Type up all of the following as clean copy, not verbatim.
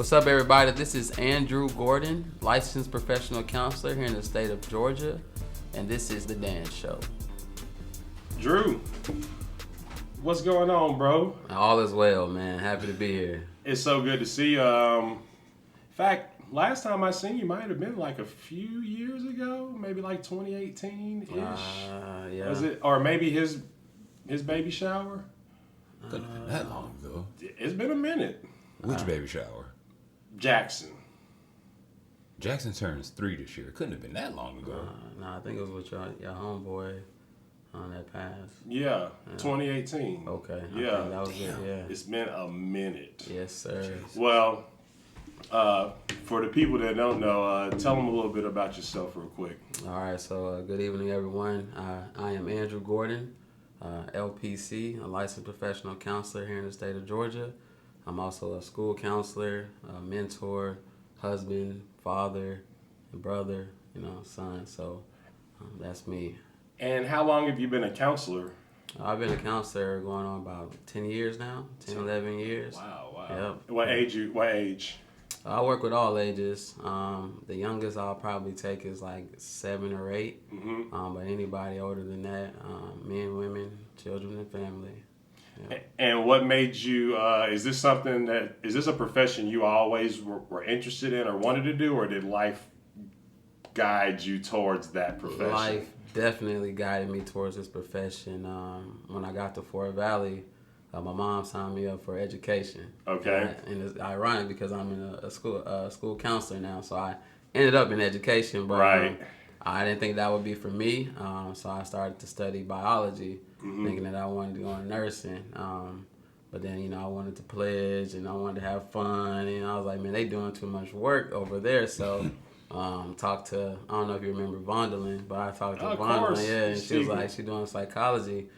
What's up, everybody? This is Andrew Gordon, licensed professional counselor here in the state of Georgia, and this is The Dan Show. Drew, what's going on, bro? All is well, man. Happy to be here. It's so good to see you. In fact, last time I seen you might have been like a few years ago, maybe like 2018-ish. Yeah. Was it? Or maybe his baby shower? Couldn't have been that long ago. It's been a minute. Which baby shower? Jackson. Jackson turns 3 this year. Couldn't have been that long ago. I think it was with your homeboy on that pass. Yeah, 2018. Okay. I Yeah. think that was it, yeah. It's been a minute. Yes, sir. Well, for the people that don't know, tell them a little bit about yourself real quick. All right, so good evening, everyone. I am Andrew Gordon, LPC, a licensed professional counselor here in the state of Georgia. I'm also a school counselor, a mentor, husband, father, brother, son. So that's me. And how long have you been a counselor? I've been a counselor going on about 10 years now, 10, 11 years. Wow. Yep. What age? I work with all ages. The youngest I'll probably take is like 7 or 8. Mm-hmm. But anybody older than that, men, women, children, and family. Yeah. And what made you, is this a profession you always were interested in or wanted to do, or did life guide you towards that profession? Life definitely guided me towards this profession. When I got to Fort Valley, my mom signed me up for education. Okay. And it's ironic because I'm in a school counselor now, so I ended up in education, but right. I didn't think that would be for me, so I started to study biology, thinking that I wanted to go into nursing. But then, I wanted to pledge and I wanted to have fun, and I was like, man, they doing too much work over there, so talked to, I don't know if you remember Vondelin, but I talked to Vondelin, and she was like, she doing psychology,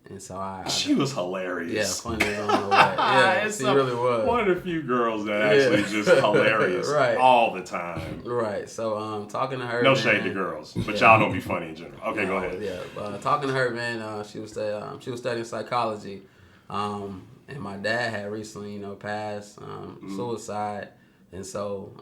and so she was hilarious. Yeah, funny as on the way. Yeah, she really was. One of the few girls that actually just hilarious right. all the time. Right. So talking to her. No man, shade to girls, but y'all don't be funny in general. Okay, go ahead. Yeah. Talking to her, man. She was studying psychology, and my dad had recently, passed suicide, and so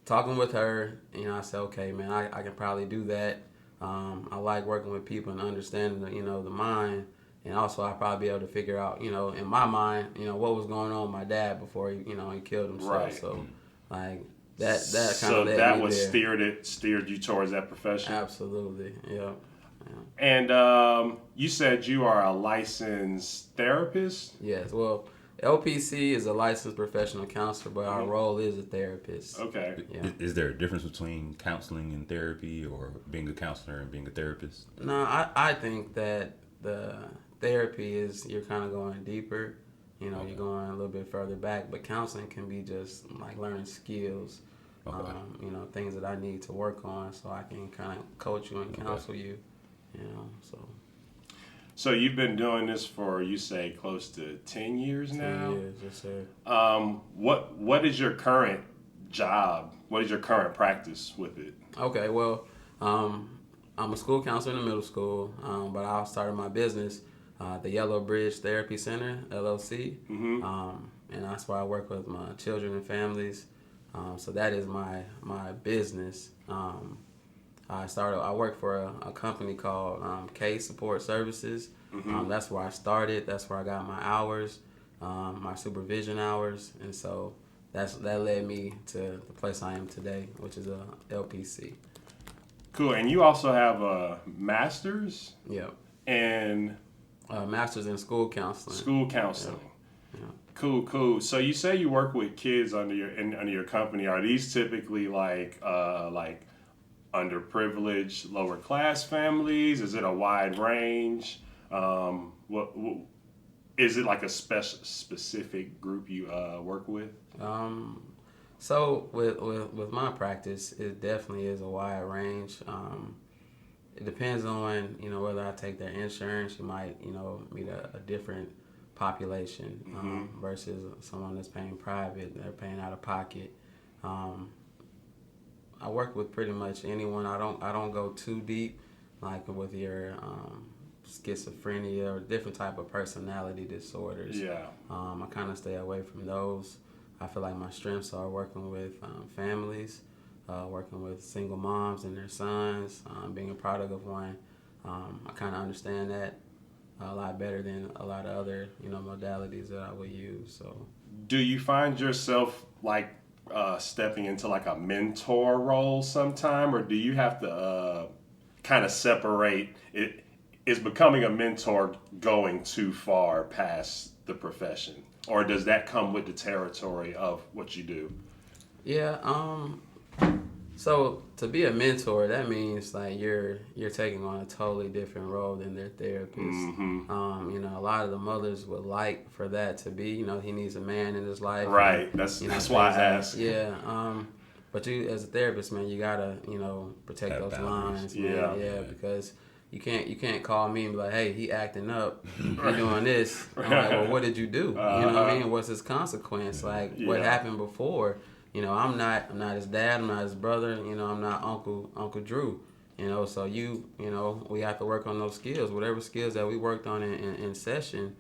talking with her, I said, okay, man, I can probably do that. I like working with people and understanding the mind, and also I'll probably be able to figure out, in my mind, what was going on with my dad before he killed himself. Right. So, like that kind so of led that me was there. steered you towards that profession. Absolutely, yeah. And you said you are a licensed therapist. Yes. Well, LPC is a licensed professional counselor, but our role is a therapist. Okay. Yeah. Is there a difference between counseling and therapy, or being a counselor and being a therapist? No, I think that the therapy is you're kind of going deeper. You're going a little bit further back, but counseling can be just like learning skills. Okay. Things that I need to work on, so I can kind of coach you and counsel you. So you've been doing this for, you say, close to 10 years now? 10 years, yes, sir. What is your current job? What is your current practice with it? Okay, well, I'm a school counselor in the middle school, but I started my business, the Yellow Bridge Therapy Center, LLC, and that's where I work with my children and families. So that is my business. I work for a company called K Support Services. That's where I started. That's where I got my hours, my supervision hours, and so that led me to the place I am today, which is a LPC. Cool. And you also have a master's? Yep. And master's in school counseling. School counseling. Yeah. Cool. So you say you work with kids under your company. Are these typically like underprivileged, lower class families? Is it a wide range? What is it, like a specific group you work with? So with my practice, it definitely is a wide range. It depends on whether I take their insurance. You might meet a different population versus someone that's paying private. They're paying out of pocket. I work with pretty much anyone. I don't go too deep, like with your schizophrenia or different type of personality disorders. Yeah. I kind of stay away from those. I feel like my strengths are working with families, working with single moms and their sons, being a product of one. I kind of understand that a lot better than a lot of other, modalities that I would use. So, Do you find yourself like stepping into like a mentor role sometime, or do you have to kind of separate it? Is becoming a mentor going too far past the profession, or does that come with the territory of what you do? yeah. So to be a mentor, that means like you're taking on a totally different role than their therapist. Mm-hmm. A lot of the mothers would like for that to be, he needs a man in his life. Right. And, That's why I asked. Yeah. But you, as a therapist, man, you gotta, protect Have those boundaries. lines, man. Yeah, because you can't call me and be like, hey, he acting up, he doing this. I'm like, well, what did you do? You know what I mean? What's his consequence? Like, what happened before? I'm not his dad. I'm not his brother. I'm not Uncle Drew. So we have to work on those skills. Whatever skills that we worked on in session,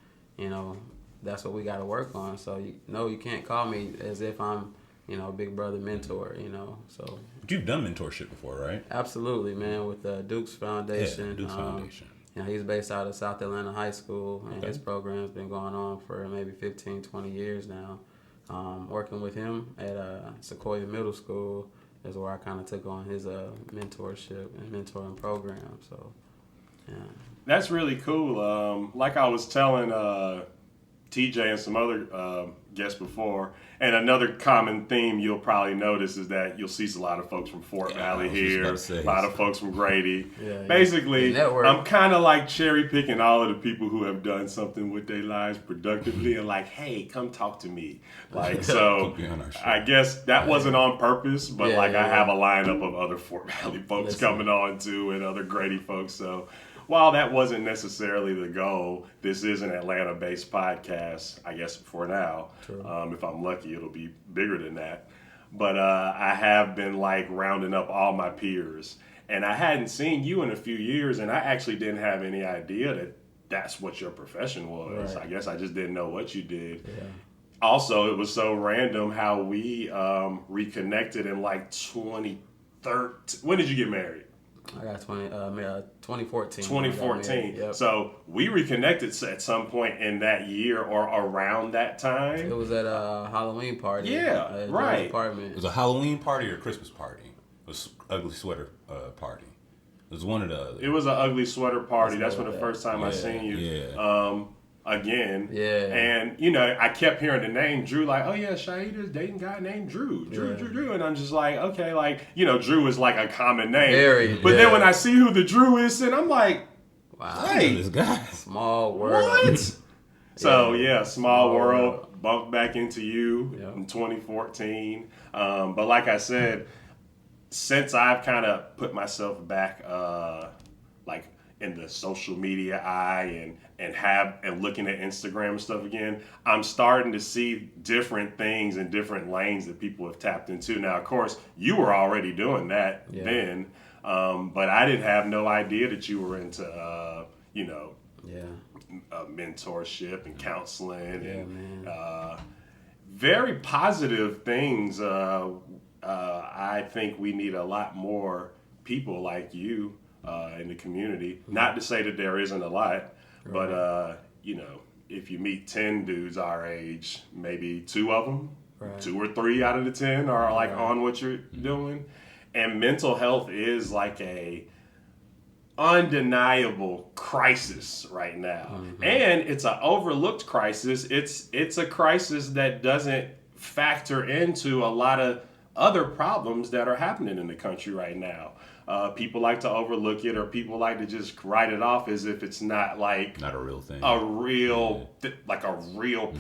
that's what we got to work on. So you can't call me as if I'm, big brother mentor. So. But you've done mentorship before, right? Absolutely, man. With Duke's Foundation. Yeah, Duke's Foundation. He's based out of South Atlanta High School, and Okay. his program's been going on for maybe 15, 20 years now. Working with him at Sequoia Middle School is where I kind of took on his mentorship and mentoring program. So, yeah. That's really cool. Like I was telling TJ and some other guests before, and another common theme you'll probably notice is that you'll see a lot of folks from Fort Valley here, a lot of folks from Grady. Yeah, Basically, the network. I'm kind of like cherry picking all of the people who have done something with their lives productively and like, hey, come talk to me. Like, so Keep you on our show. I guess that wasn't on purpose, but Yeah, like I yeah. have a lineup of other Fort Valley folks Listen. coming on too and other Grady folks. So while that wasn't necessarily the goal, this is an Atlanta-based podcast, I guess, for now. True. If I'm lucky, it'll be bigger than that. But I have been, like, rounding up all my peers. And I hadn't seen you in a few years, and I actually didn't have any idea that that's what your profession was. Right. I guess I just didn't know what you did. Yeah. Also, it was so random how we reconnected in, like, 2013. When did you get married? I got 2014. 2014. Yep. So we reconnected at some point in that year or around that It time. was at a Halloween party. Yeah, at right. Joe's apartment. It was a Halloween party or a Christmas party. It was ugly sweater party. It was one or the other. It was an ugly sweater party. That's when the that. first time I Yeah, seen you. yeah. Again. Yeah. And, I kept hearing the name Drew, like, oh, yeah, Shahid is dating a guy named Drew. Drew. And I'm just like, okay, like, Drew is like a common name. Very, but yeah. then when I see who the Drew is, and I'm like, Wow. I know this guy. Small world. what? So, yeah, small Small world. world. Bumped back into you Yeah. in 2014. But like I said, since I've kind of put myself back, like, in the social media eye and looking at Instagram and stuff again, I'm starting to see different things and different lanes that people have tapped into. Now, of course, you were already doing that then, but I didn't have no idea that you were into, mentorship and counseling and very positive things. I think we need a lot more people like you in the community. Not to say that there isn't a lot, but if you meet 10 dudes our age, maybe 2 of them, 2 or 3 out of the 10 are like on what you're doing. And mental health is like a undeniable crisis right now. And it's an overlooked crisis. It's a crisis that doesn't factor into a lot of other problems that are happening in the country right now. People like to overlook it, or people like to just write it off as if it's not like Not a real thing. a real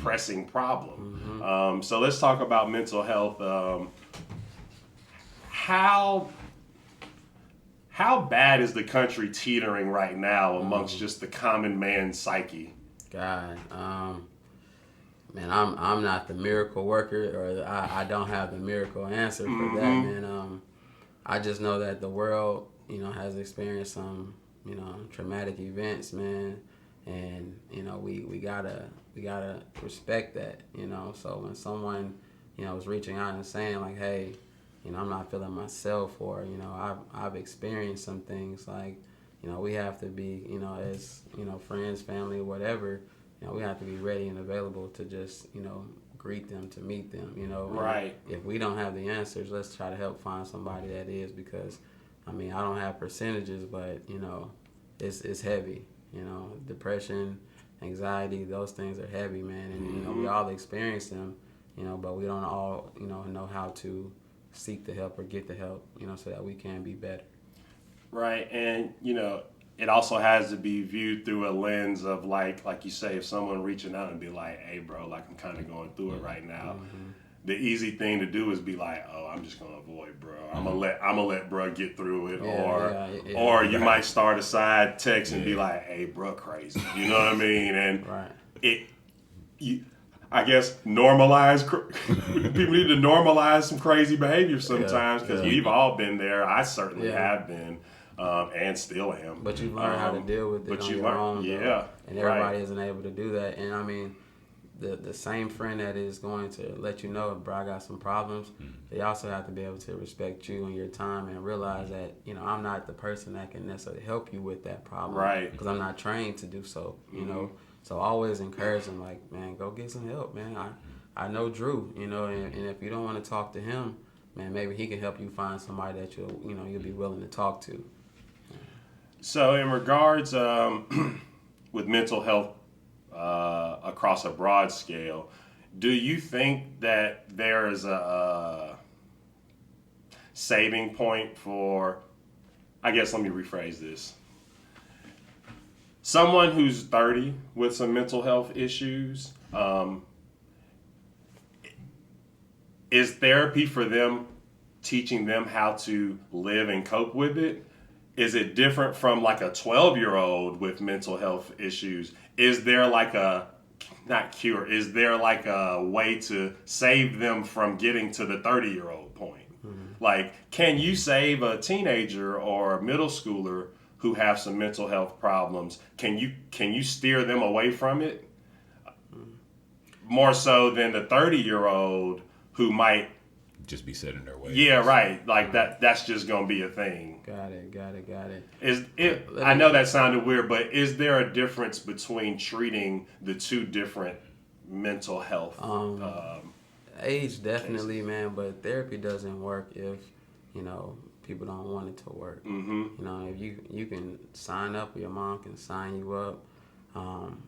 pressing problem. So let's talk about mental health. How bad is the country teetering right now amongst just the common man's psyche? God, man, I'm not the miracle worker, or I don't have the miracle answer for that, man. I just know that the world, has experienced some traumatic events, man, and we gotta respect that, So when someone, is reaching out and saying like, hey, I'm not feeling myself, or I've experienced some things, like, we have to be, as friends, family, whatever, we have to be ready and available to just greet them, to meet them, Right. If we don't have the answers, let's try to help find somebody that is, because I don't have percentages, but it's heavy. Depression, anxiety, those things are heavy, man, and we all experience them, but we don't all know how to seek the help or get the help, so that we can be better. Right, and it also has to be viewed through a lens of like you say, if someone reaching out and be like, hey bro, like I'm kind of going through it right now. The easy thing to do is be like, oh, I'm just gonna avoid bro. I'm gonna let bro get through it, or you might start a side text and be like, hey bro, crazy. You know what I mean? And I guess people need to normalize some crazy behavior sometimes, because we've all been there. I certainly have been. And still am. But you learn how to deal with it on your own. And everybody isn't able to do that. And the same friend that is going to let you know, bro, I got some problems, they also have to be able to respect you and your time, and realize that, I'm not the person that can necessarily help you with that problem. Right. Because I'm not trained to do so, So always encourage them, like, man, go get some help, man. I know Drew, and if you don't want to talk to him, man, maybe he can help you find somebody that you'll be willing to talk to. So in regards with mental health across a broad scale, do you think that there is a saving point for, I guess let me rephrase this, someone who's 30 with some mental health issues, is therapy for them teaching them how to live and cope with it? Is it different from like a 12-year-old with mental health issues? Is there like is there like a way to save them from getting to the 30-year-old point? Like, can you save a teenager or a middle schooler who have some mental health problems? Can you steer them away from it? More so than the 30-year-old who might just be set in their way. Yeah, right. Like that's just gonna be a thing. Got it. I know that sounded weird, but is there a difference between treating the two different mental health age? Definitely, man, but therapy doesn't work if people don't want it to work. If you can sign up, your mom can sign you up,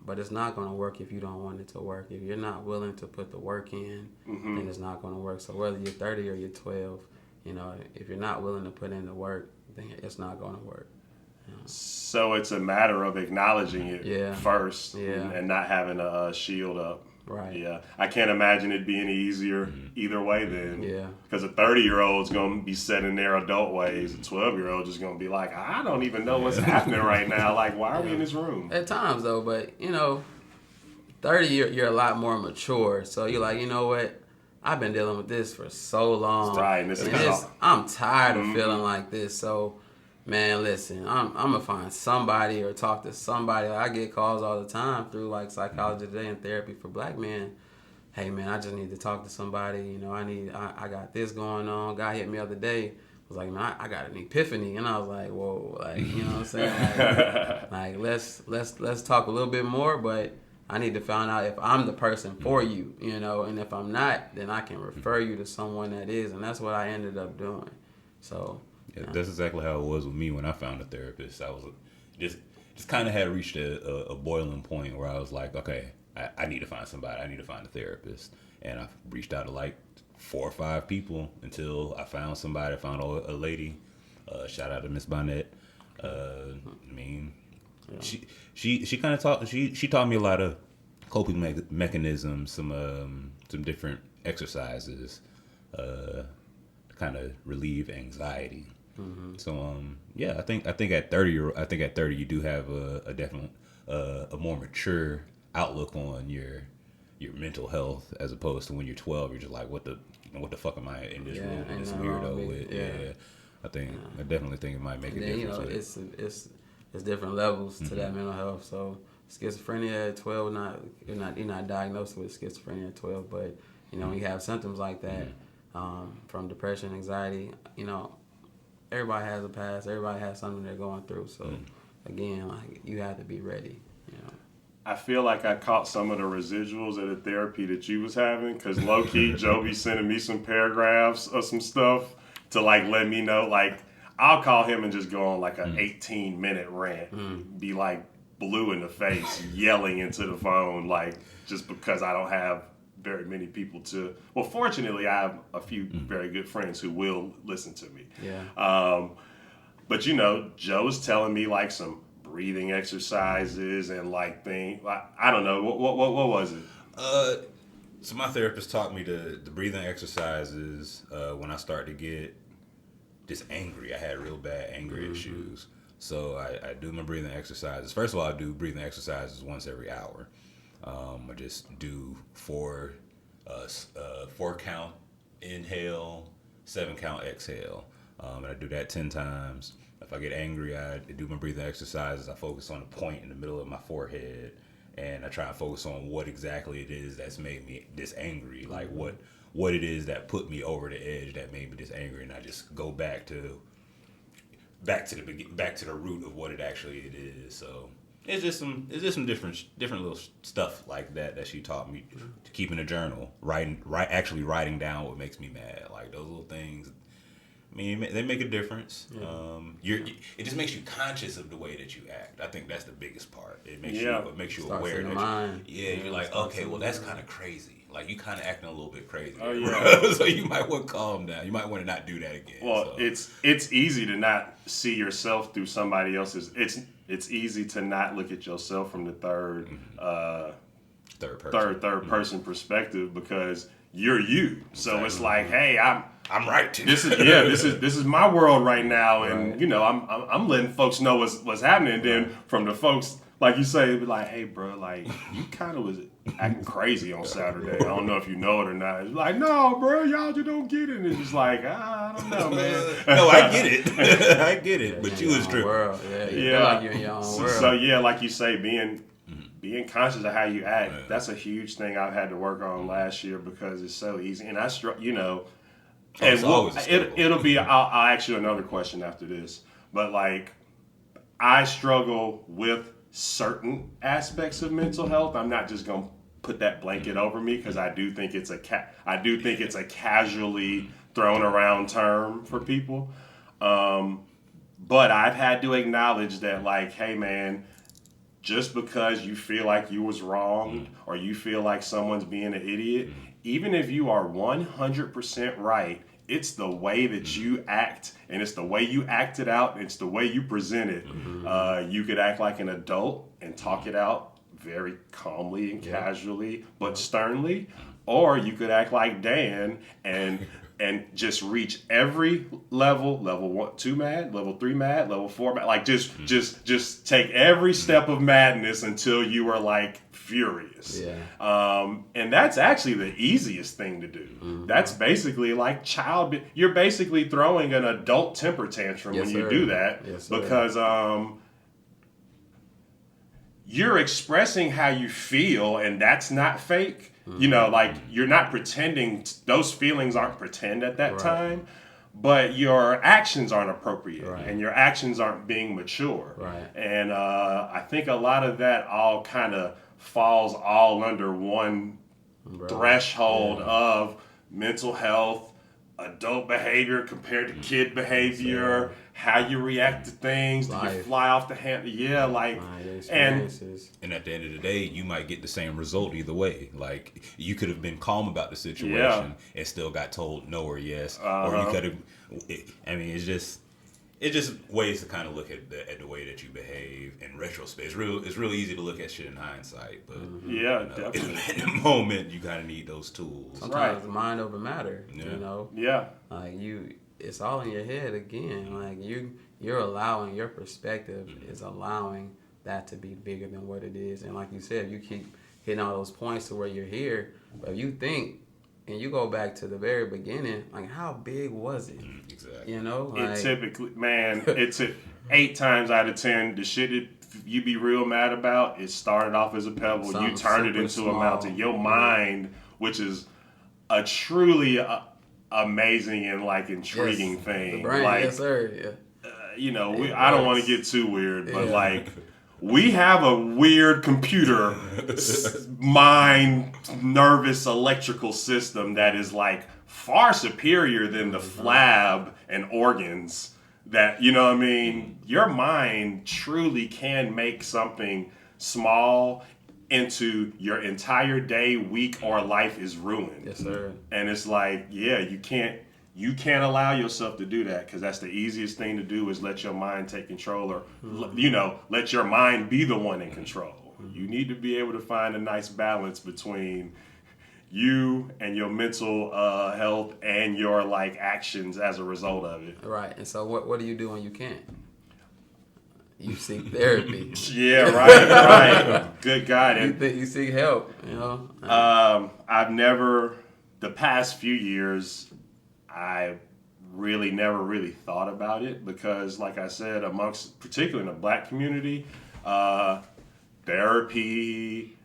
but it's not going to work if you don't want it to work. If you're not willing to put the work in, then it's not going to work. So whether you're 30 or you're 12, if you're not willing to put in the work, then it's not going to work. So it's a matter of acknowledging it first and not having a shield up. Right. Yeah. I can't imagine it being easier either way then. Yeah. Because a 30-year-old's going to be set in their adult ways. A 12-year-old just going to be like, I don't even know what's happening right now. Like, why are we in this room? At times, though, but, 30, you're a lot more mature. So you're like, you know what? I've been dealing with this for so long. Right. And I'm tired of feeling like this. So, man, listen, I'm going to find somebody or talk to somebody. I get calls all the time through, like, Psychology Today and Therapy for Black Men. Hey, man, I just need to talk to somebody. I got this going on. Guy hit me the other day. Was like, man, I got an epiphany. And I was like, whoa, like, you know what I'm saying? Like let's talk a little bit more, but I need to find out if I'm the person for you, and if I'm not, then I can refer you to someone that is. And that's what I ended up doing. So... Yeah, that's exactly how it was with me when I found a therapist. I was just kind of had reached a boiling point where I was like, okay, I need to find somebody. I need to find a therapist. And I reached out to like 4 or 5 people until I found somebody. I found a lady. Shout out to Miss Bonnet. She kind of taught. She taught me a lot of coping mechanisms, some different exercises, to kind of relieve anxiety. So I think at 30 you do have a definite a more mature outlook on your mental health, as opposed to when you're 12 you're just like, what the fuck am I in this room with this weirdo with? I definitely think it might make a difference. It's it's different levels to that mental health. So schizophrenia at 12, you're not diagnosed with schizophrenia at 12, but you know, when you have symptoms like that, from depression, anxiety, you know, everybody has a past, everybody has something they're going through. So again, like, you have to be ready, you know. I feel like I caught some of the residuals of the therapy that you was having, because low-key, Joe be sending me some paragraphs of some stuff to, like, let me know. Like, I'll call him and just go on, like, an 18-minute rant. Be, like, blue in the face, yelling into the phone, like, just because I don't have very many people to... Well, fortunately, I have a few very good friends who will listen to me. Yeah. But, you know, Joe's telling me, like, some breathing exercises and like things. I don't know what was it. So my therapist taught me the breathing exercises when I started to get just angry. I had real bad anger issues, so I do my breathing exercises. First of all, I do breathing exercises once every hour. I just do 4 count inhale, 7 count exhale, and I do that 10 times. If I get angry, I do my breathing exercises. I focus on a point in the middle of my forehead, and I try and focus on what exactly it is that's made me this angry, like what it is that put me over the edge that made me this angry, and I just go back to the root of what it is. So it's just some different little stuff like that she taught me. Keeping a journal, actually writing down what makes me mad, like those little things. I mean, they make a difference. Yeah. It just makes you conscious of the way that you act. I think that's the biggest part. It makes you aware that you're like, okay, well, that's kind of crazy. Like, you kind of acting a little bit crazy. Oh, yeah. So you might want to calm down. You might want to not do that again. Well, it's easy to not see yourself through somebody else's. It's easy to not look at yourself from the third person perspective, because you're you. So it's like, hey, I'm right. This is my world right now, and you know, I'm letting folks know what's happening. And then from the folks, like you say, be like, hey, bro, like, you kind of was acting crazy on Saturday. I don't know if you know it or not. It's like, no, bro, y'all just don't get it. And it's just like, I don't know, man. No, I get it. I get it. But you was tripping. Yeah, you feel like you're in your own world. So yeah, like you say, being conscious of how you act, that's a huge thing I've had to work on last year, because it's so easy. And you know, and it'll be, I'll ask you another question after this, but like, I struggle with certain aspects of mental health. I'm not just going to put that blanket over me, because I do think it's a casually thrown around term for people. But I've had to acknowledge that, like, hey man, just because you feel like you was wronged or you feel like someone's being an idiot, even if you are 100% right, it's the way that you act, and it's the way you act it out, and it's the way you present it. You could act like an adult and talk it out very calmly and casually, but sternly, or you could act like Dan and just reach every level 1, 2 mad, level 3 mad, level 4 mad, like just take every step of madness until you are like furious. And that's actually the easiest thing to do. That's basically like you're basically throwing an adult temper tantrum when you do that, because you're expressing how you feel, and that's not fake. You know, like, you're not pretending. Those feelings aren't pretend at that time, but your actions aren't appropriate, and your actions aren't being mature. And I think a lot of that all kind of falls all under one threshold of mental health, adult behavior compared to kid behavior, how you react to things, do you fly off the handle? And at the end of the day, you might get the same result either way. Like, you could have been calm about the situation and still got told no or yes, or you could have. I mean, it's just ways to kind of look at the way that you behave in retrospect. It's real easy to look at shit in hindsight, but definitely. In the moment, you kind of need those tools. Sometimes mind over matter. You know. Like, it's all in your head again. Like, you're allowing, your perspective is allowing that to be bigger than what it is. And like you said, you keep hitting all those points to where you're here, but you think, and you go back to the very beginning, like, how big was it? Exactly. You know? Like, it typically, man, 8 times out of 10, the shit that you be real mad about, it started off as a pebble. Something you turn it into small. a mountain. Your mind, which is a truly amazing and like intriguing thing. The brain, like, yes, sir. Yeah. I don't want to get too weird, but like, we have a weird computer mind, nervous, electrical system that is like far superior than the flab and organs that, you know what I mean? Your mind truly can make something small into your entire day, week, or life is ruined. Yes, sir. And it's like, yeah, you can't allow yourself to do that, because that's the easiest thing to do, is let your mind take control, or let your mind be the one in control. You need to be able to find a nice balance between you and your mental health and your like actions as a result of it. Right. And so what do you do when you can't? You seek therapy. Yeah, right. Good God. You seek help, you know? I've never, the past few years, I really never really thought about it, because like I said, particularly in the black community, therapy,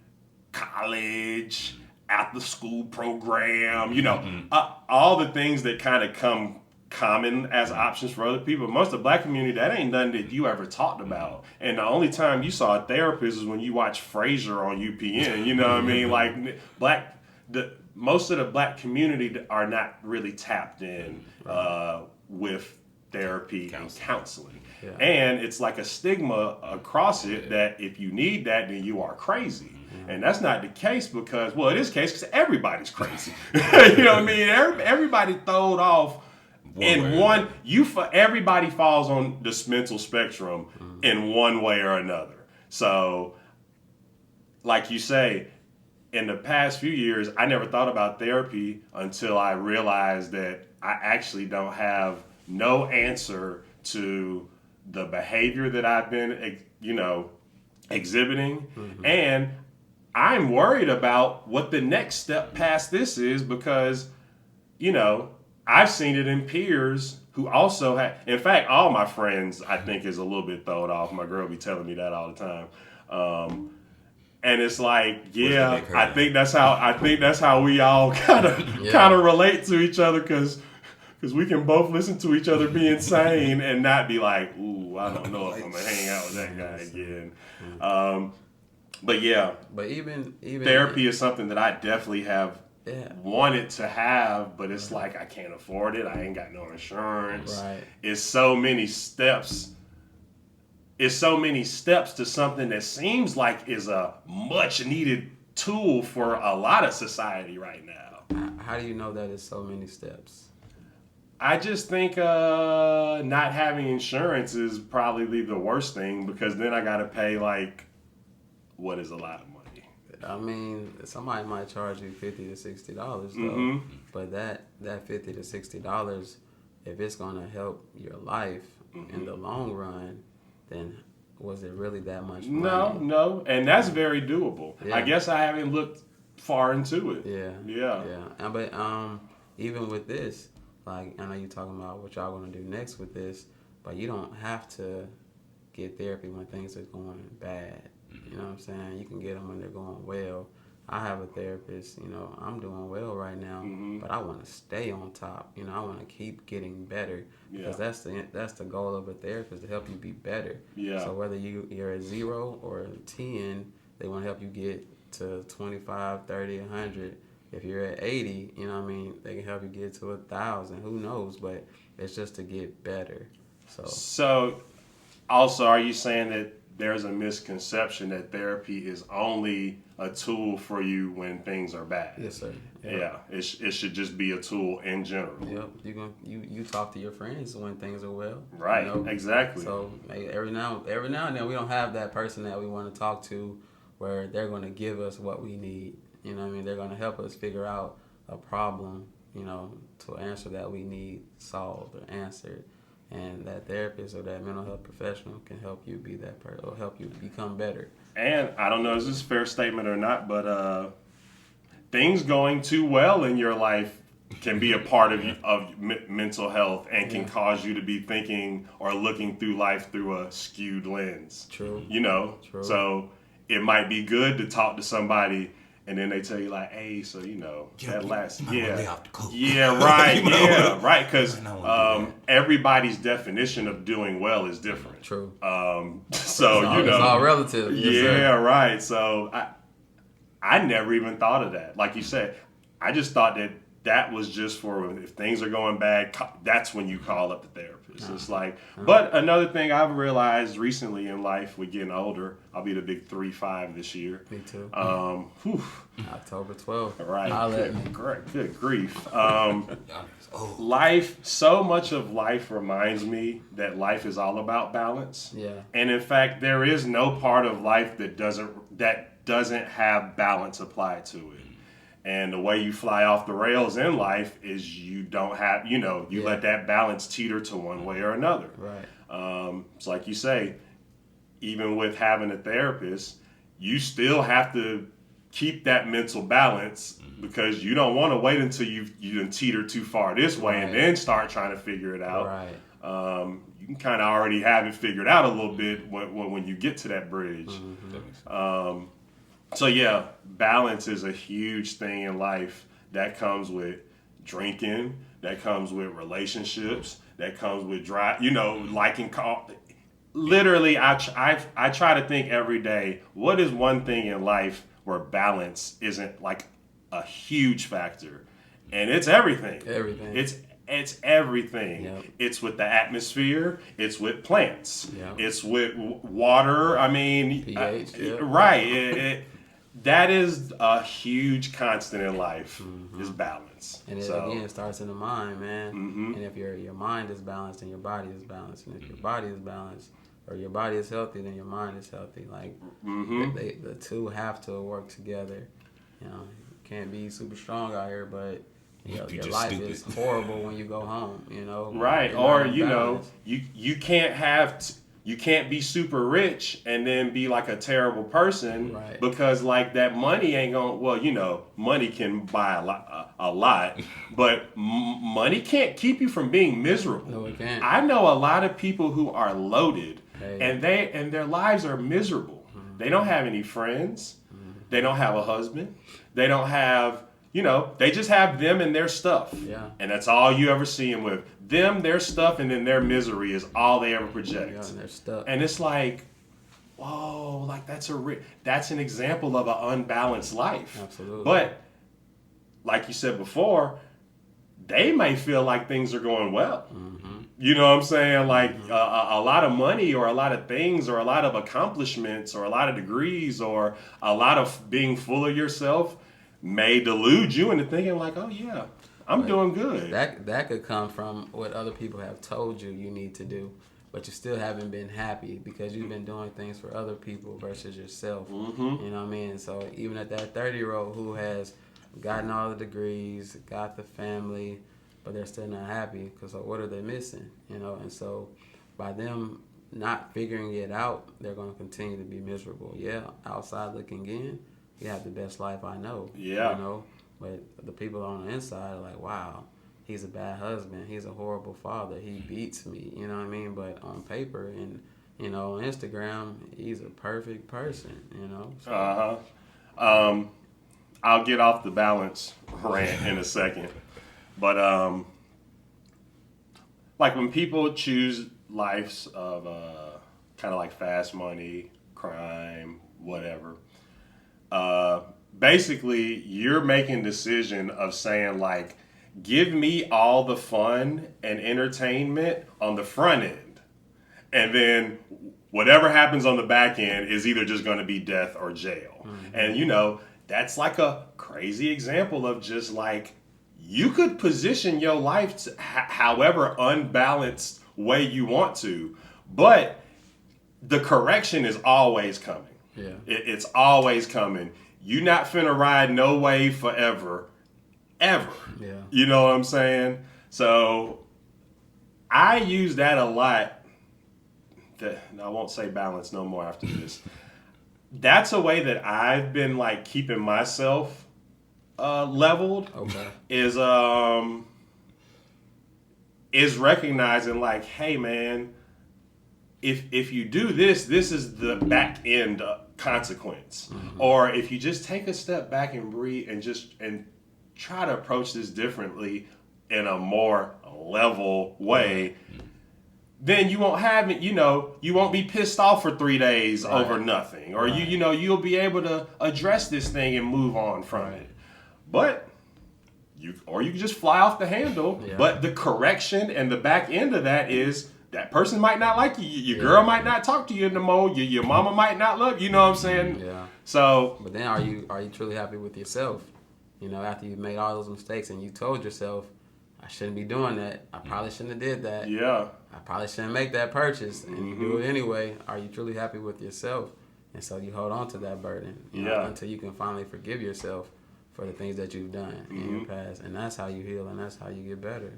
college, after school program, all the things that kind of come common as options for other people. Most of the black community, that ain't nothing that you ever talked about. And the only time you saw a therapist is when you watch Frasier on UPN, you know what I mean? Like most of the black community are not really tapped in with therapy and counseling. Yeah. And it's like a stigma across it that if you need that, then you are crazy. And that's not the case, because, well, it is the case because everybody's crazy. You know what I mean? Everybody throwed off everybody falls on this mental spectrum in one way or another. So, like you say, in the past few years, I never thought about therapy until I realized that I actually don't have no answer to the behavior that I've been, exhibiting. And I'm worried about what the next step past this is, because, I've seen it in peers who also have, in fact, all my friends, I think, is a little bit thrown off. My girl be telling me that all the time. And it's like, yeah, I think that's how we all kind of relate to each other, because we can both listen to each other be insane and not be like, ooh, I don't know if I'm gonna hang out with that guy again. But yeah, but even therapy is something that I definitely have wanted to have, but it's like I can't afford it. I ain't got no insurance. Right. It's so many steps. It's so many steps to something that seems like is a much needed tool for a lot of society right now. How do you know that it's so many steps? I just think not having insurance is probably the worst thing, because then I got to pay like, what is a lot of money? I mean, somebody might charge you $50 to $60 though, but that $50 to $60, if it's gonna help your life in the long run, then was it really that much money? No, and that's very doable. Yeah. I guess I haven't looked far into it. Yeah. But even with this, like, I know you're talking about what y'all gonna do next with this, but you don't have to get therapy when things are going bad. You know what I'm saying? You can get them when they're going well. I have a therapist, I'm doing well right now, but I want to stay on top. I want to keep getting better, because that's the goal of a therapist, to help you be better. Yeah. So whether you're at 0 or 10, they want to help you get to 25, 30, 100. If you're at 80, they can help you get to 1,000. Who knows? But it's just to get better. So also, are you saying that there's a misconception that therapy is only a tool for you when things are bad? Yes, sir. Yeah, it should just be a tool in general. Yep. You talk to your friends when things are well. Right. Exactly. So every now and then we don't have that person that we want to talk to, where they're going to give us what we need. They're going to help us figure out a problem, to answer that we need solved or answered. And that therapist or that mental health professional can help you be that person, or help you become better. And I don't know, is this a fair statement or not, but things going too well in your life can be a part of mental health and can cause you to be thinking or looking through life through a skewed lens. True. You know? True. So it might be good to talk to somebody and then they tell you like, hey, so that last, lay off the coke. Yeah, right, right, because everybody's definition of doing well is different. True. So it's all relative. Yes, sir. Right. So I never even thought of that. Like you said, I just thought that was just for if things are going bad, that's when you call up the therapist. It's like, but another thing I've realized recently in life with getting older, I'll be the big 3-5 this year. Me too. October 12th. Right. Good grief. Life, so much of life reminds me that life is all about balance. Yeah. And in fact, there is no part of life that doesn't have balance applied to it. And the way you fly off the rails in life is you don't have, let that balance teeter to one way or another. Right. It's like you say, even with having a therapist, you still have to keep that mental balance because you don't want to wait until you teeter too far this way and then start trying to figure it out. Right. You can kind of already have it figured out a little bit when you get to that bridge. Mm-hmm. So yeah, balance is a huge thing in life that comes with drinking, that comes with relationships, that comes with liking. Literally, I try to think every day, what is one thing in life where balance isn't like a huge factor? And it's everything. Everything. It's everything. Yep. It's with the atmosphere. It's with plants. Yep. It's with water. I mean, pH. Right. That is a huge constant in life, is balance. And it starts in the mind, man. Mm-hmm. And if your mind is balanced, then your body is balanced. And if your body is balanced, or your body is healthy, then your mind is healthy. Like, the two have to work together. You can't be super strong out here, but your life stupid. is horrible when you go home, Right. Or, you can't you can't be super rich and then be like a terrible person because like that money ain't gonna, money can buy a lot, but money can't keep you from being miserable. No, it can't. I know a lot of people who are loaded and their lives are miserable. Mm-hmm. They don't have any friends. Mm-hmm. They don't have a husband. They don't have, they just have them and their stuff. Yeah. And that's all you ever see them with. Them, their stuff, and then their misery is all they ever project. Yeah, and they're stuck. And it's like, whoa, like that's an example of an unbalanced life. Absolutely. But like you said before, they may feel like things are going well. Mm-hmm. You know what I'm saying? Like a lot of money or a lot of things or a lot of accomplishments or a lot of degrees or a lot of being full of yourself may delude you into thinking like, oh yeah, I'm doing good. That could come from what other people have told you need to do, but you still haven't been happy because you've been doing things for other people versus yourself. Mm-hmm. You know what I mean? So even at that 30-year-old who has gotten all the degrees, got the family, but they're still not happy because what are they missing? And so by them not figuring it out, they're going to continue to be miserable. Yeah, outside looking in, you have the best life I know. Yeah. But the people on the inside are like, wow, he's a bad husband. He's a horrible father. He beats me. You know what I mean? But on paper and, on Instagram, he's a perfect person, So. I'll get off the balance rant in a second. But, like when people choose lives of kind of like fast money, crime, whatever, basically, you're making a decision of saying, like, give me all the fun and entertainment on the front end. And then whatever happens on the back end is either just going to be death or jail. Mm-hmm. And, that's like a crazy example of just like, you could position your life to however unbalanced way you want to, but the correction is always coming. Yeah. It's always coming. You not finna ride no wave forever, ever. Yeah. You know what I'm saying? So I use that a lot. I won't say balance no more after this. That's a way that I've been like keeping myself leveled is recognizing like, hey man, if you do this is the back end consequence. Or if you just take a step back and breathe and try to approach this differently in a more level way, then you won't have it, you won't be pissed off for 3 days over nothing. Or you'll be able to address this thing and move on from it. But you can just fly off the handle. Yeah. But the correction and the back end of that is that person might not like you. Your girl might not talk to you in the mode. Your mama might not love you. You know what I'm saying? Yeah. So. But then are you truly happy with yourself? After you've made all those mistakes and you told yourself, I shouldn't be doing that. I probably shouldn't have did that. Yeah. I probably shouldn't make that purchase. And you do it anyway. Are you truly happy with yourself? And so you hold on to that burden until you can finally forgive yourself for the things that you've done in your past. And that's how you heal and that's how you get better.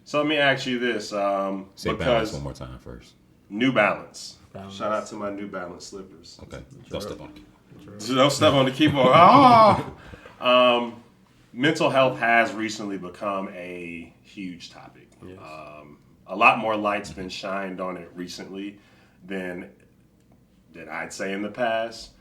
So let me ask you this. Say balance one more time first. New Balance. Shout out to my New Balance slippers. Okay. Don't step on it. Don't step on the keyboard. Mental health has recently become a huge topic. Yes. A lot more light's been shined on it recently than I'd say in the past.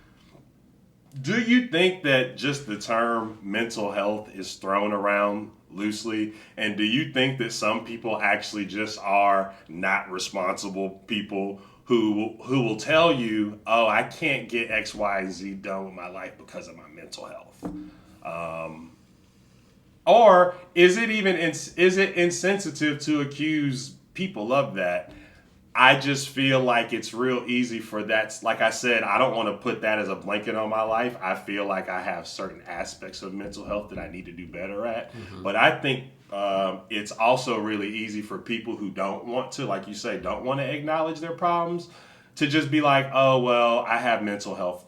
Do you think that just the term mental health is thrown around loosely? And do you think that some people actually just are not responsible people who will tell you, oh, I can't get X, Y, and Z done with my life because of my mental health? Or is it insensitive to accuse people of that? I just feel like it's real easy for that. Like I said, I don't want to put that as a blanket on my life. I feel like I have certain aspects of mental health that I need to do better at. But I think it's also really easy for people who don't want to, like you say, don't want to acknowledge their problems to just be like, oh, well, I have mental health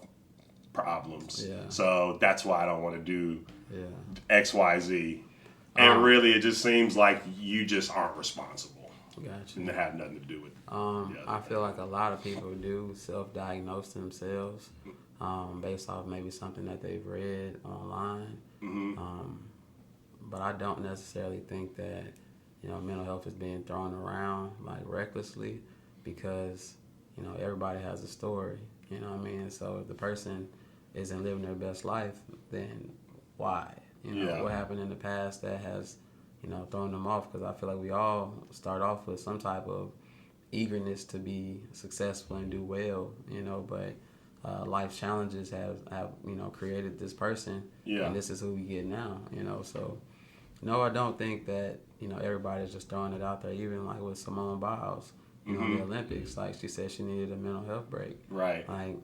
problems. Yeah. So that's why I don't want to do X, Y, Z. And really, it just seems like you just aren't responsible. Gotcha. And it had nothing to do with it. I feel like a lot of people do self-diagnose themselves based off maybe something that they've read online. But I don't necessarily think that mental health is being thrown around like recklessly because everybody has a story. You know what I mean? So if the person isn't living their best life, then why? What happened in the past that has throwing them off, because I feel like we all start off with some type of eagerness to be successful and do well, but life challenges have created this person, and this is who we get now, so no, I don't think that, everybody's just throwing it out there, even like with Simone Biles, the Olympics, like she said she needed a mental health break. Right. Like,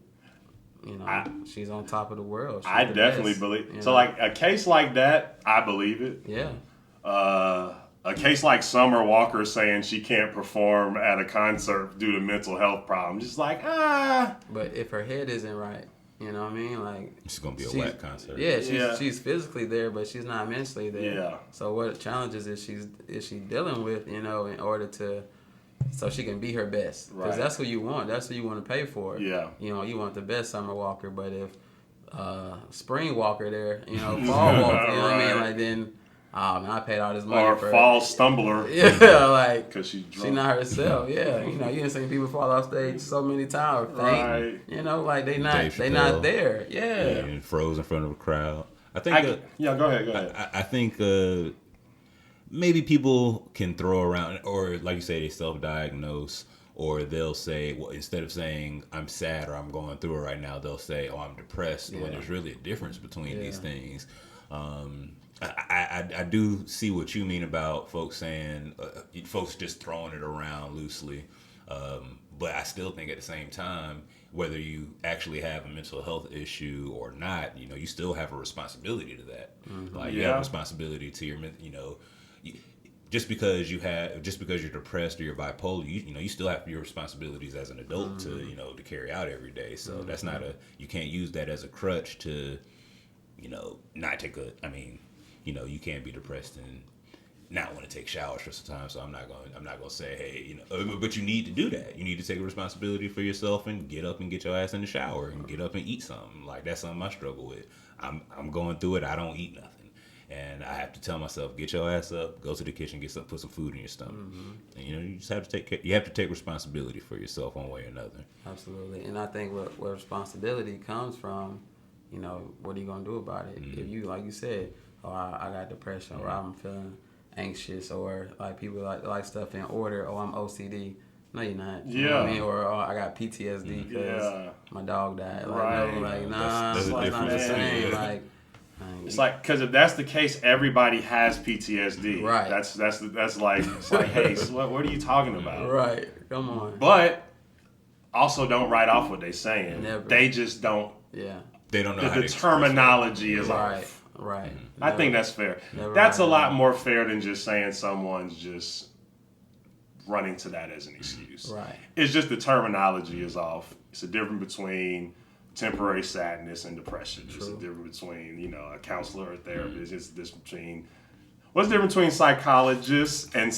she's on top of the world. She's I definitely believe. So like a case like that, I believe it. Yeah. A case like Summer Walker saying she can't perform at a concert due to mental health problems. Just like, But if her head isn't right, you know what I mean? Like, it's going to be a whack concert. Yeah, she's physically there, but she's not mentally there. Yeah. So what challenges is she dealing with, in order to, so she can be her best? Because that's who you want. That's who you want to pay for. Yeah. You want the best Summer Walker, but if Spring Walker there, Fall Walker, you know what I mean? Like, then, oh man, I paid all this money or for Fall Stumbler. Yeah, like, because she's drunk. She not herself. Yeah, you done seen people fall off stage so many times. Faint, like they not there. Yeah, and froze in front of a crowd. I think. Go ahead. I think maybe people can throw around, or like you say, they self-diagnose, or they'll say, well, instead of saying I'm sad or I'm going through it right now, they'll say, oh, I'm depressed. When there's really a difference between these things. I do see what you mean about folks saying, folks just throwing it around loosely. But I still think at the same time, whether you actually have a mental health issue or not, you still have a responsibility to that. Like you have a responsibility to your, just because you're depressed or you're bipolar, you still have your responsibilities as an adult to carry out every day. So that's not you can't use that as a crutch to, not take you can't be depressed not want to take showers for some time, so I'm not gonna say, hey, but you need to do that. You need to take responsibility for yourself and get up and get your ass in the shower and get up and eat something. Like, that's something I struggle with. I'm going through it. I don't eat nothing, and I have to tell myself, get your ass up, go to the kitchen, put some food in your stomach. And you just have to take responsibility for yourself one way or another. Absolutely, and I think what responsibility comes from, what are you gonna do about it? If you, like you said, I got depression, or I'm feeling anxious, or like people like stuff in order. Oh, I'm OCD. No, you're not. You know what I mean? Or I got PTSD because my dog died. Like, nah, that's it's not the same. Yeah. It's like, because if that's the case, everybody has PTSD. Right. That's like, it's like, hey, so what are you talking about? Right. Come on. But also, don't write off what they're saying. Never. They just don't. Yeah. They don't know how the terminology is off. Right. I think that's fair. Never That's a right lot off. more fair than just saying someone's just running to that as an excuse. Right. It's just the terminology is off. It's a difference between temporary sadness and depression. True. It's a difference between, a counselor or therapist. It's this between, what's the difference between psychologists and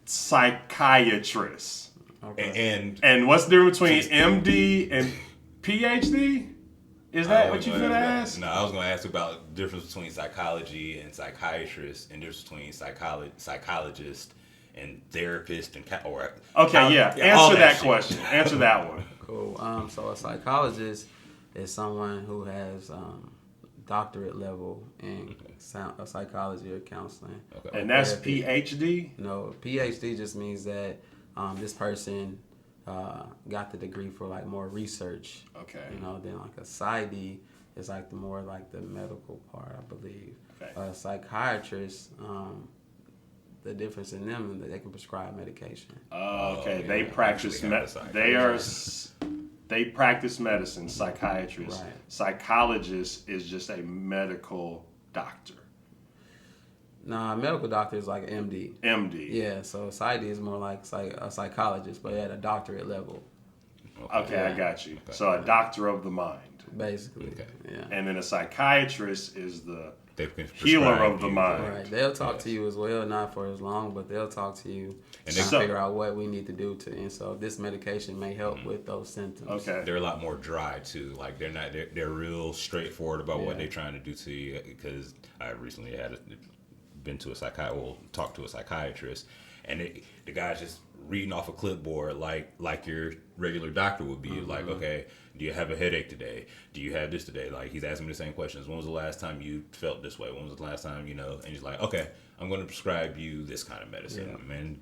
psychiatrists? Okay. And what's the difference between MD and PhD? Is that what you finna ask? No, I was going to ask about the difference between psychology and psychiatrists, and difference between psychologist and therapist and Answer that question. Answer that one. Cool. So a psychologist is someone who has doctorate level in psychology or counseling. Okay. And that's PhD? No, PhD just means that this person got the degree for like more research. Okay. Then like a PsyD is like the more like the medical part, I believe. Okay. A psychiatrist, the difference in them is that they can prescribe medication. Okay. Yeah. They practice they practice medicine. Psychiatrists. Right. Psychologist is just a medical doctor. Nah, a medical doctor is like an MD. MD. Yeah, so PsyD is more like a psychologist, but at a doctorate level. Okay, I got you. So a doctor of the mind. Basically. Okay. Yeah. And then a psychiatrist is the They can healer prescribe of the you. mind. Right. They'll talk to you as well, not for as long, but they'll talk to you And and they- figure out what we need to do and so this medication may help with those symptoms. Okay. They're a lot more dry too. Like they're real straightforward about what Yeah. they're trying to do to you. Because I recently talked to a psychiatrist, and the guy's just reading off a clipboard like your regular doctor would be. Like, okay, do you have a headache today? Do you have this today? Like, he's asking me the same questions. When was the last time you felt this way? When was the last time, and he's like, okay, I'm going to prescribe you this kind of medicine. Yeah. And,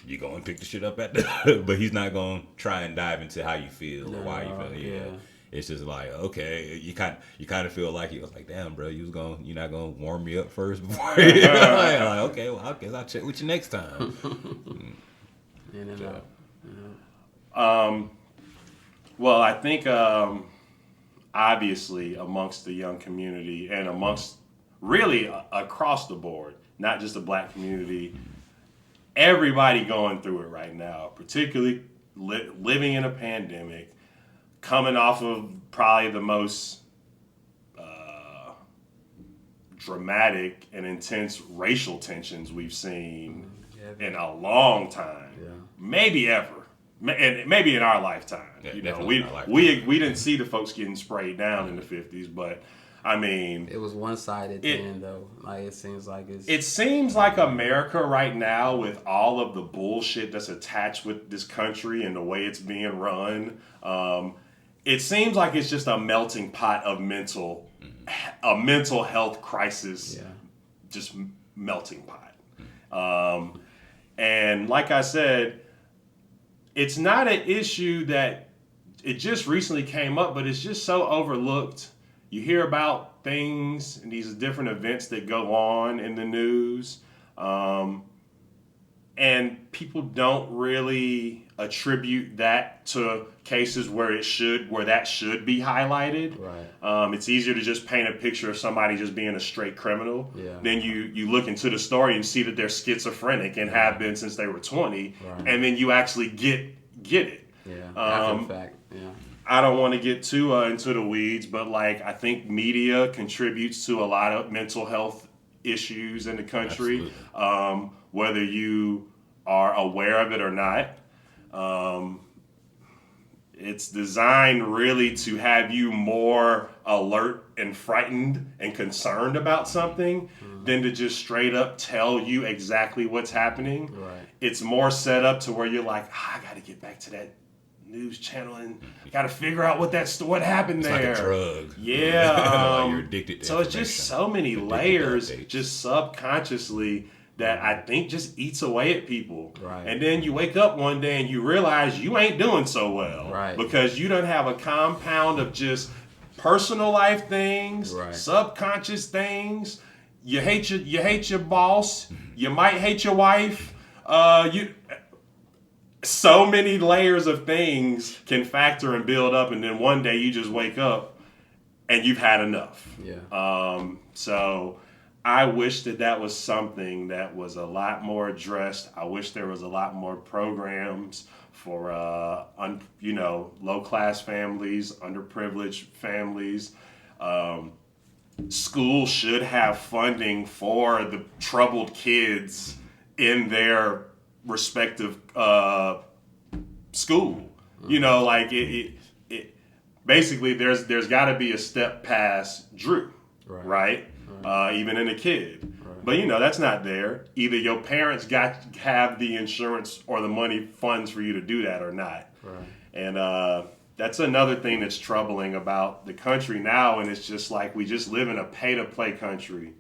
you go and pick the shit up at the, but he's not going to try and dive into how you feel or why you feel. Yeah. It's just like, okay, you kind of feel like he was like, damn, bro, you're not gonna warm me up first before you. Like, okay, well, I guess I'll check with you next time. Well, I think obviously amongst the young community and amongst really across the board, not just the black community, everybody going through it right now, particularly living in a pandemic, coming off of probably the most dramatic and intense racial tensions we've seen in a long time, maybe ever, and maybe in our lifetime. Yeah, we didn't see the folks getting sprayed down in the 50s, but I mean, it was one-sided then, though. Like, it seems like it seems like America right now, with all of the bullshit that's attached with this country and the way it's being run, it seems like it's just a melting pot of mental health crisis, just melting pot. And like I said, it's not an issue that it just recently came up, but it's just so overlooked. You hear about things and these different events that go on in the news, and people don't really attribute that to cases where that should be highlighted. Right. It's easier to just paint a picture of somebody just being a straight criminal. Yeah. Then you look into the story and see that they're schizophrenic and have been since they were 20, Right. and then you actually get it. Yeah. After the fact. Yeah. I don't want to get too into the weeds, but I think media contributes to a lot of mental health issues in the country, whether you are aware of it or not. It's designed really to have you more alert and frightened and concerned about something than to just straight up tell you exactly what's happening. Right. It's more set up to where you're like, I got to get back to that news channel and got to figure out what happened there. It's like a drug. Yeah. Like you're addicted to so it's just so many layers, just subconsciously, that I think just eats away at people. Right. And then you wake up one day and you realize you ain't doing so well. Right. Because you don't have a compound of just personal life things, right. subconscious things. You hate your boss. You might hate your wife. So many layers of things can factor and build up, and then one day you just wake up and you've had enough. Yeah. So I wish that was something that was a lot more addressed. I wish there was a lot more programs for low class families, underprivileged families. Schools should have funding for the troubled kids in their respective school. You know, like it basically there's got to be a step past Drew, right? Even in a kid. Right. But that's not there. Either your parents have the insurance or the money funds for you to do that or not. Right. And that's another thing that's troubling about the country now. And it's just like we just live in a pay-to-play country.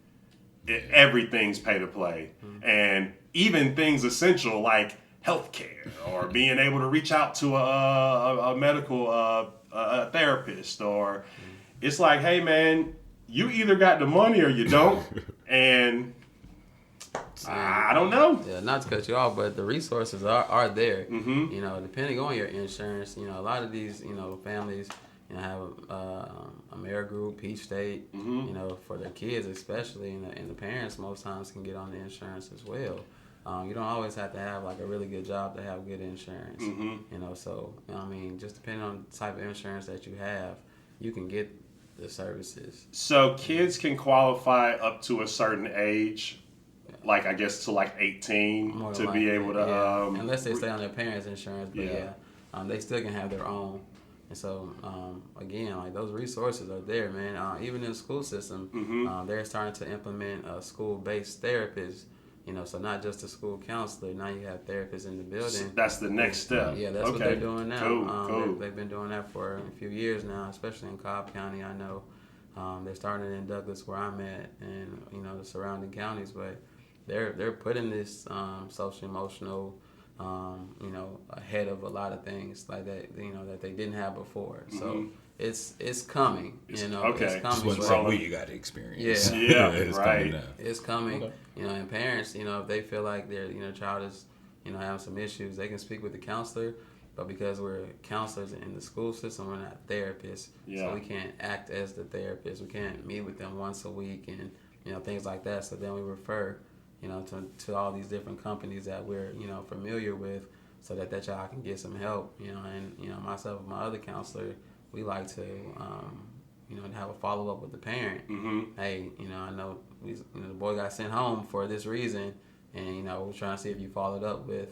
Everything's pay-to-play. Mm-hmm. And even things essential like healthcare or being able to reach out to a medical therapist, or it's like, hey man, you either got the money or you don't, and I don't know. Yeah, not to cut you off, but the resources are there. Mm-hmm. Depending on your insurance, a lot of these, families, have AmeriGroup, Peach State, for their kids especially, and the parents most times can get on the insurance as well. You don't always have to have like a really good job to have good insurance. Mm-hmm. So just depending on the type of insurance that you have, you can get the services. So kids can qualify up to a certain age, like I guess to like 18, more to be able to unless they stay on their parents' insurance, but they still can have their own. And so again, like those resources are there, man. Even in the school system, they're starting to implement school-based therapists. So not just a school counselor. Now you have therapists in the building. That's the next step. Yeah, that's what they're doing now. Cool. They've been doing that for a few years now, especially in Cobb County. I know they're starting in Douglas, where I'm at, and the surrounding counties. But they're putting this social emotional, ahead of a lot of things like that. That they didn't have before. So. It's coming, okay. It's coming. It's what you got to experience. Yeah, it's right. coming now. It's coming. And parents, if they feel like their child is having some issues, they can speak with the counselor. But because we're counselors in the school system, we're not therapists. So we can't act as the therapist. We can't meet with them once a week and things like that. So then we refer to all these different companies that we're familiar with, so that child can get some help. And myself and my other counselor, we like to, have a follow up with the parent. Mm-hmm. Hey, I know the boy got sent home for this reason, and we're trying to see if you followed up with,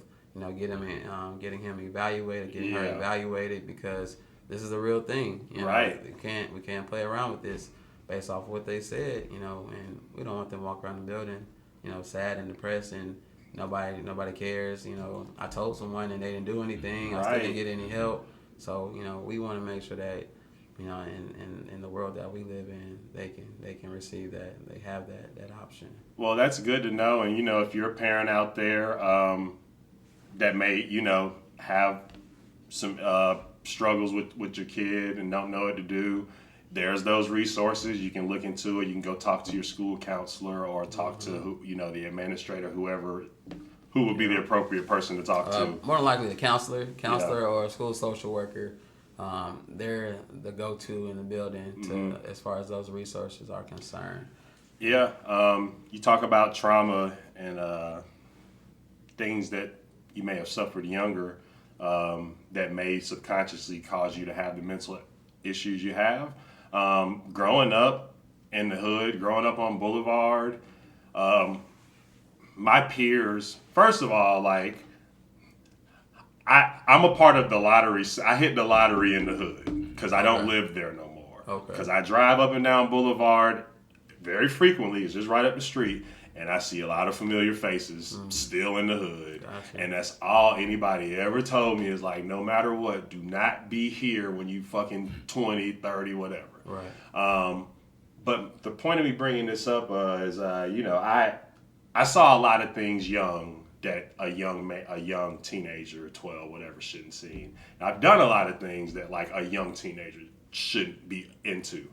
getting him evaluated, getting her evaluated, because this is a real thing. Right. We can't play around with this based off what they said. And we don't want them to walk around the building, sad and depressed, and nobody cares. I told someone and they didn't do anything. I still didn't get any help. So we want to make sure that in the world that we live in, they can receive that, they have that option. Well, that's good to know. And if you're a parent out there that may have some struggles with your kid and don't know what to do, there's those resources. You can look into it. You can go talk to your school counselor or talk to the administrator, who would be the appropriate person to talk to? More than likely the counselor or a school social worker. They're the go-to in the building as far as those resources are concerned. Yeah, you talk about trauma and things that you may have suffered younger that may subconsciously cause you to have the mental issues you have. Growing up in the hood, growing up on Boulevard, My peers, first of all, like, I'm a part of the lottery. I hit the lottery in the hood because I don't live there no more. Okay. Because I drive up and down Boulevard very frequently. It's just right up the street. And I see a lot of familiar faces still in the hood. Gotcha. And that's all anybody ever told me is like, no matter what, do not be here when you fucking 20, 30, whatever. Right. But the point of me bringing this up is, I saw a lot of things young that a young teenager, 12, whatever, shouldn't see. And I've done a lot of things that like a young teenager shouldn't be into.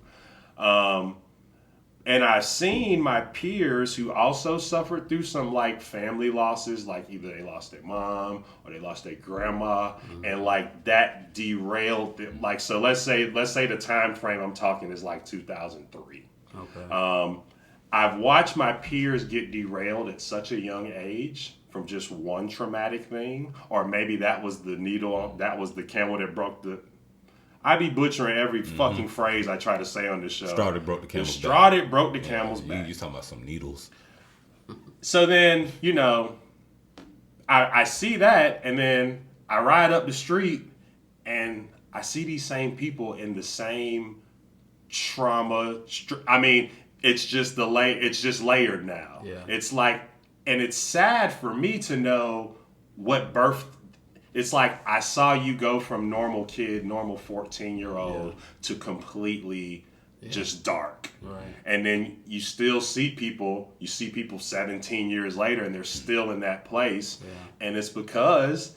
And I've seen my peers who also suffered through some like family losses, like either they lost their mom or they lost their grandma, and like that derailed them. Like, so let's say the time frame I'm talking is like 2003. Okay. I've watched my peers get derailed at such a young age from just one traumatic thing, or maybe that was the needle, that was the camel that broke the. I be butchering every fucking phrase I try to say on this show. Straw that broke the camel's back. Straw that broke the camel's back. You talking about some needles. So then, I see that, and then I ride up the street, and I see these same people in the same trauma. I mean, it's just it's just layered now. Yeah. It's like, and it's sad for me to know what birthed. It's like I saw you go from normal kid, normal 14-year-old to completely just dark. Right. And then you still see people, 17 years later and they're still in that place. Yeah. And it's because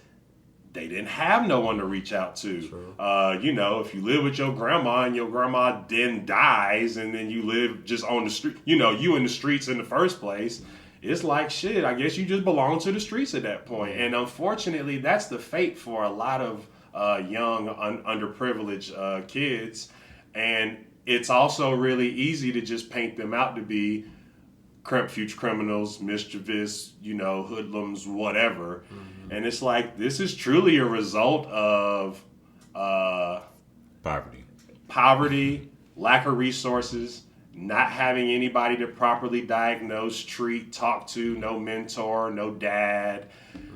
they didn't have no one to reach out to. True. If you live with your grandma and your grandma then dies and then you live just on the street, you in the streets in the first place. It's like, shit, I guess you just belong to the streets at that point. And unfortunately, that's the fate for a lot of young, underprivileged kids. And it's also really easy to just paint them out to be future criminals, mischievous, hoodlums, whatever. Mm-hmm. And it's like, this is truly a result of poverty, lack of resources, not having anybody to properly diagnose, treat, talk to, no mentor, no dad.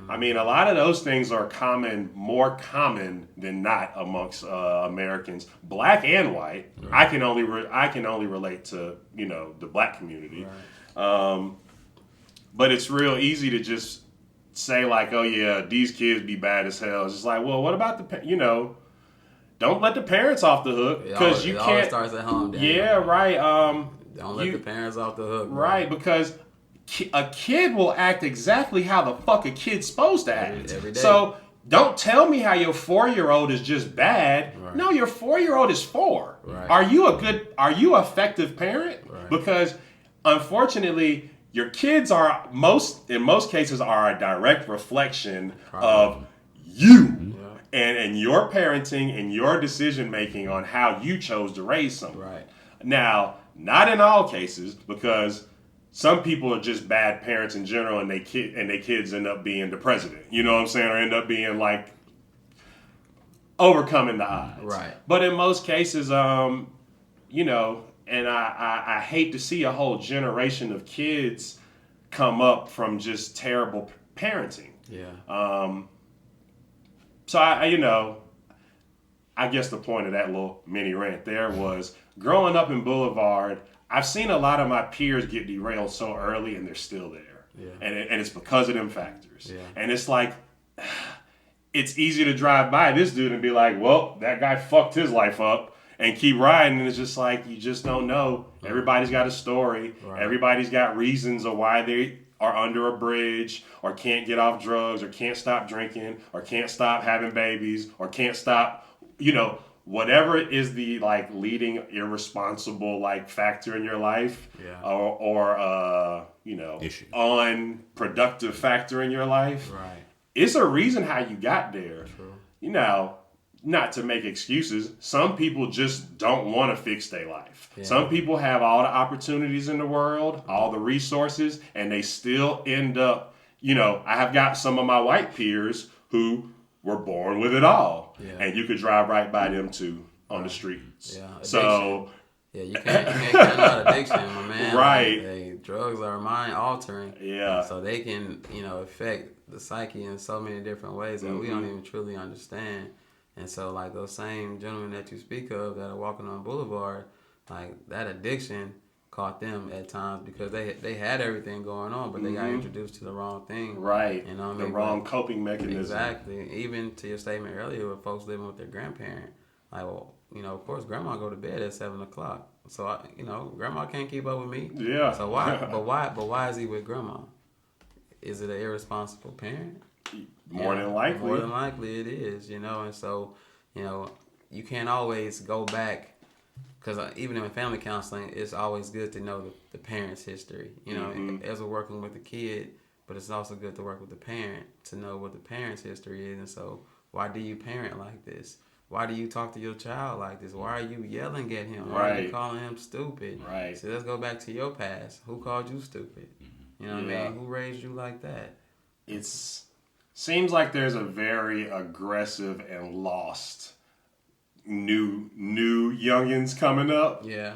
I mean, a lot of those things are more common than not amongst Americans, black and white. Right. I can only relate to the black community, right. But it's real easy to just say like, oh yeah, these kids be bad as hell. It's just like, well, what about don't let the parents off the hook because you can't. It starts at home. Yeah, right. Don't let the parents off the hook. Right, because a kid will act exactly how the fuck a kid's supposed to act. Every day. So don't tell me how your 4-year-old is just bad. Right. No, your 4-year-old is 4. Right. Are you an effective parent? Right. Because unfortunately, your kids in most cases are a direct reflection of you. And your parenting and your decision making on how you chose to raise someone. Right. Now, not in all cases, because some people are just bad parents in general, and their kids end up being the president. You know what I'm saying? Or end up being like overcoming the odds. Right. But in most cases, and I hate to see a whole generation of kids come up from just terrible parenting. Yeah. So I guess the point of that little mini rant there was growing up in Boulevard, I've seen a lot of my peers get derailed so early and they're still there. Yeah. And it's because of them factors. Yeah. And it's like, it's easy to drive by this dude and be like, well, that guy fucked his life up and keep riding. And it's just like, you just don't know. Everybody's got a story. Right. Everybody's got reasons of why they are under a bridge, or can't get off drugs, or can't stop drinking, or can't stop having babies, or can't stop, whatever is the like leading irresponsible like factor in your life, or unproductive factor in your life. Right. It's a reason how you got there. True. Not to make excuses, some people just don't want to fix their life. Yeah. Some people have all the opportunities in the world, all the resources, and they still end up, I have got some of my white peers who were born with it all. Yeah. And you could drive right by them too on the streets. Yeah. So Yeah, you can't cut out addiction, my man. Right. Drugs are mind altering. Yeah. So they can, affect the psyche in so many different ways that we don't even truly understand. And so, like, those same gentlemen that you speak of that are walking on Boulevard, like, that addiction caught them at times because they had everything going on, but they got introduced to the wrong thing. Right. You know what I the mean? wrong coping mechanism. Exactly. Even to your statement earlier with folks living with their grandparent. Like, well, of course, grandma go to bed at 7:00. So, grandma can't keep up with me. Yeah. So why? But why is he with grandma? Is it an irresponsible parent? More than likely. More than likely it is, and so, you can't always go back, because even in family counseling, it's always good to know the parent's history, as we're working with the kid, but it's also good to work with the parent to know what the parent's history is. And so, why do you parent like this? Why do you talk to your child like this? Why are you yelling at him? Why are you calling him stupid? Right. So let's go back to your past. Who called you stupid? You know what I mean? Who raised you like that? Seems like there's a very aggressive and lost new youngins coming up. Yeah.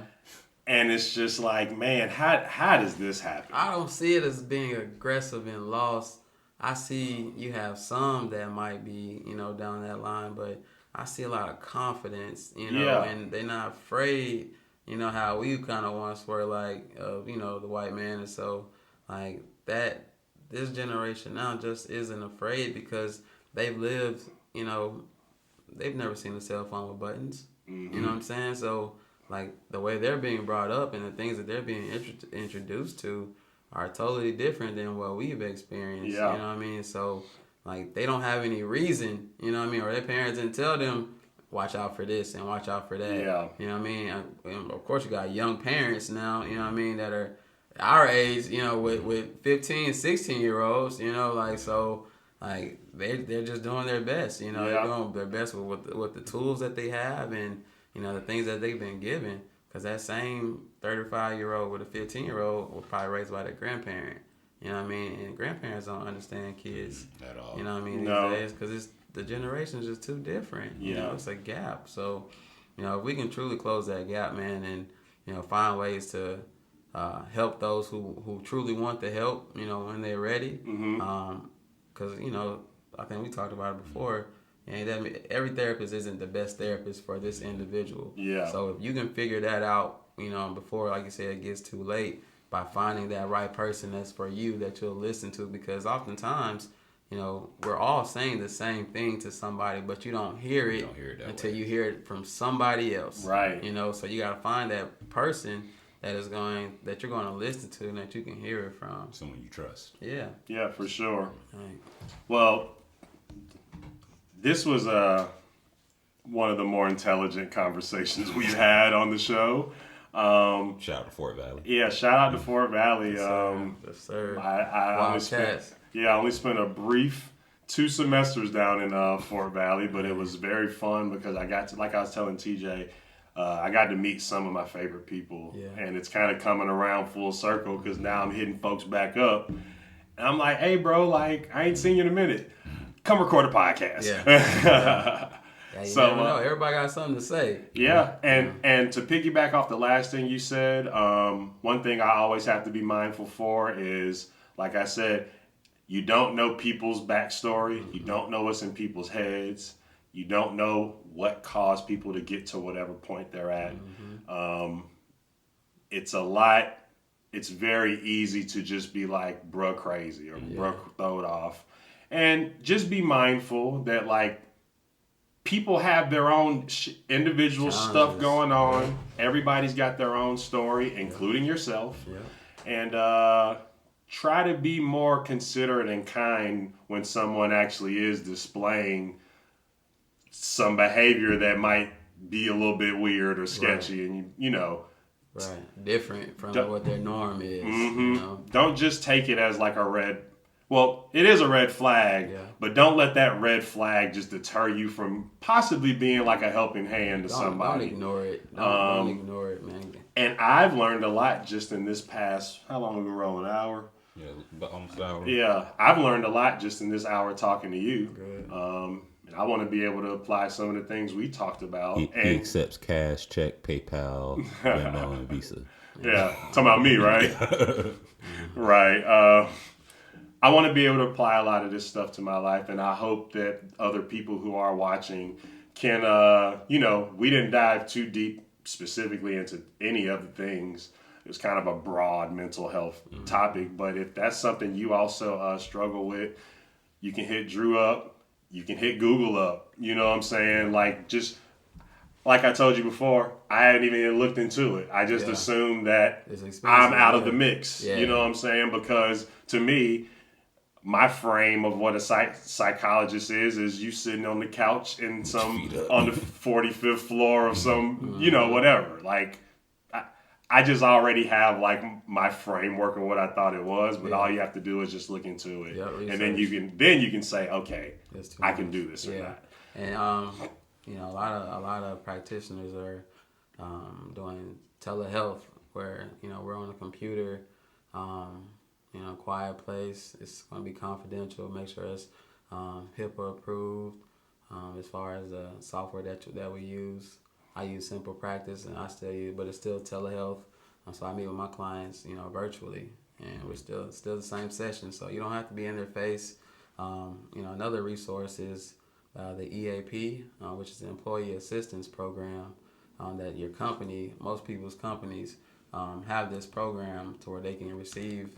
And it's just like, man, how does this happen? I don't see it as being aggressive and lost. I see you have some that might be, down that line, but I see a lot of confidence, and they're not afraid, how we kind of once were, like, the white man. And so, like, that, this generation now just isn't afraid because they've lived, they've never seen a cell phone with buttons. Mm-hmm. You know what I'm saying? So, like, the way they're being brought up and the things that they're being introduced to are totally different than what we've experienced. Yeah. You know what I mean? So, like, they don't have any reason, or their parents didn't tell them, watch out for this and watch out for that. Yeah. You know what I mean? And of course, you got young parents now, that are our age, with 15, 16-year-olds, so, like, they're just doing their best, they're doing their best with the tools that they have and, the things that they've been given. Because that same 35-year-old with a 15-year-old was probably raised by their grandparent. You know what I mean? And grandparents don't understand kids at all. You know what I mean? No. These days, because the generation's just too different. Yeah. It's a gap. So, if we can truly close that gap, man, and find ways to help those who truly want the help, when they're ready. Because I think we talked about it before. And every therapist isn't the best therapist for this individual. Yeah. So if you can figure that out, before, like you said, it gets too late, by finding that right person that's for you, that you'll listen to, because oftentimes, we're all saying the same thing to somebody, but you don't hear it, until you hear it from somebody else. Right. So you got to find that person that you're going to listen to and that you can hear it from. Someone you trust. Yeah. Yeah, for sure. Right. Well, this was one of the more intelligent conversations we've had on the show. Shout out to Fort Valley. Yeah, shout out to Fort Valley. Yes, sir. I only spent a brief 2 semesters down in Fort Valley, but it was very fun because I got to, like I was telling TJ, I got to meet some of my favorite people. Yeah. And it's kind of coming around full circle because now I'm hitting folks back up. And I'm like, hey, bro, like, I ain't seen you in a minute. Come record a podcast. Yeah. You never know. Everybody got something to say. Yeah, and to piggyback off the last thing you said, one thing I always have to be mindful for is, like I said, you don't know people's backstory. You don't know what's in people's heads. You don't know what caused people to get to whatever point they're at. It's a lot. It's very easy to just be like, bruh, crazy, or bruh, throw it off. And just be mindful that, like, people have their own individual stuff going on. Everybody's got their own story, including yourself. Yeah. And try to be more considerate and kind when someone actually is displaying some behavior that might be a little bit weird or sketchy. Right. And, Right. Different from what their norm is. Don't just take it as like a red... Well, it is a red flag, but don't let that red flag just deter you from possibly being like a helping hand to somebody. Don't ignore it. Don't ignore it, man. And I've learned a lot just in this past, how long have we been rolling? An hour? Yeah, almost an hour. Yeah, I've learned a lot just in this hour talking to you. Good. And I want to be able to apply some of the things we talked about. He accepts cash, check, PayPal, Venmo, and Visa. Yeah, talking about me, right? Right. I want to be able to apply a lot of this stuff to my life, and I hope that other people who are watching can, we didn't dive too deep specifically into any of the things. It was kind of a broad mental health topic, but if that's something you also struggle with, you can hit Drew up, you can hit Google up, you know what I'm saying? Like I told you before, I hadn't even looked into it. I just assumed that I'm out of the mix, you know what I'm saying? Because to me, my frame of what a psychologist is you sitting on the couch in on the 45th floor of some, whatever. Like, I just already have like my framework of what I thought it was, but all you have to do is just look into it, and then you can say, okay, I can do this or not. And a lot of practitioners are doing telehealth, where we're on a computer. Quiet place. It's going to be confidential. Make sure it's HIPAA approved. As far as the software that we use, I use Simple Practice, and I still use, but it's still telehealth. So I meet with my clients, virtually, and we're still the same session. So you don't have to be in their face. Another resource is the EAP, which is the Employee Assistance Program, that most people's companies have this program to where they can receive,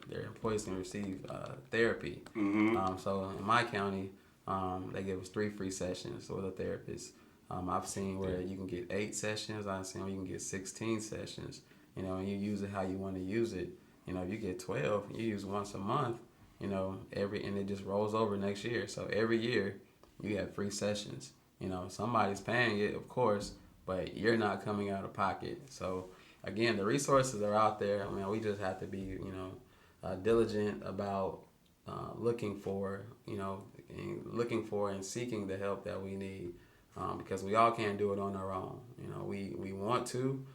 their employees can receive therapy. So in my county, they give us 3 free sessions with a therapist. I've seen where you can get 8 sessions. I've seen where you can get 16 sessions. And you use it how you want to use it. If you get 12, you use once a month. And it just rolls over next year. So every year you have free sessions. Somebody's paying it, of course, but you're not coming out of pocket. So again, the resources are out there. We just have to be, diligent about looking for and seeking the help that we need, because we all can't do it on our own. We want to